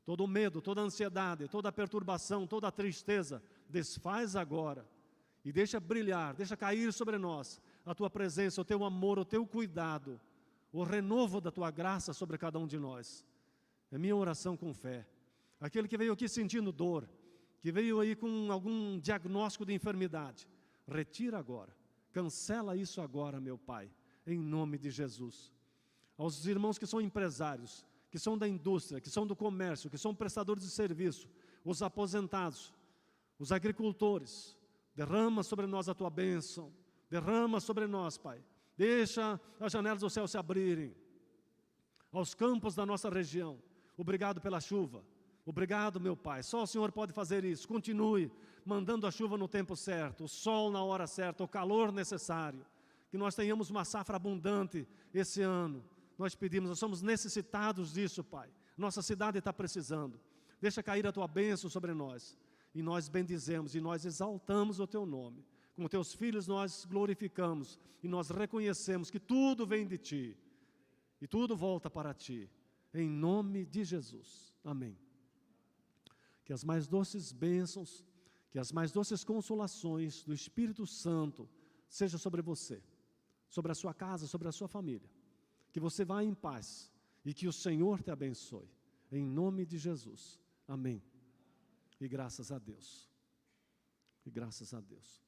[SPEAKER 1] Todo o medo, toda a ansiedade, toda a perturbação, toda a tristeza, desfaz agora e deixa brilhar, deixa cair sobre nós a tua presença, o teu amor, o teu cuidado, o renovo da tua graça sobre cada um de nós. É minha oração com fé. Aquele que veio aqui sentindo dor, que veio aí com algum diagnóstico de enfermidade, retira agora, cancela isso agora, meu Pai, em nome de Jesus. Aos irmãos que são empresários, que são da indústria, que são do comércio, que são prestadores de serviço, os aposentados, os agricultores, derrama sobre nós a tua bênção, derrama sobre nós, Pai. Deixa as janelas do céu se abrirem. Aos campos da nossa região, obrigado pela chuva. Obrigado, meu Pai, só o Senhor pode fazer isso. Continue mandando a chuva no tempo certo, o sol na hora certa, o calor necessário. Que nós tenhamos uma safra abundante esse ano. Nós pedimos, nós somos necessitados disso, Pai. Nossa cidade está precisando. Deixa cair a tua bênção sobre nós. E nós bendizemos e nós exaltamos o teu nome. Como teus filhos nós glorificamos e nós reconhecemos que tudo vem de ti. E tudo volta para ti. Em nome de Jesus. Amém. Que as mais doces bênçãos, que as mais doces consolações do Espírito Santo seja sobre você, sobre a sua casa, sobre a sua família. Que você vá em paz e que o Senhor te abençoe. Em nome de Jesus. Amém. E graças a Deus. E graças a Deus.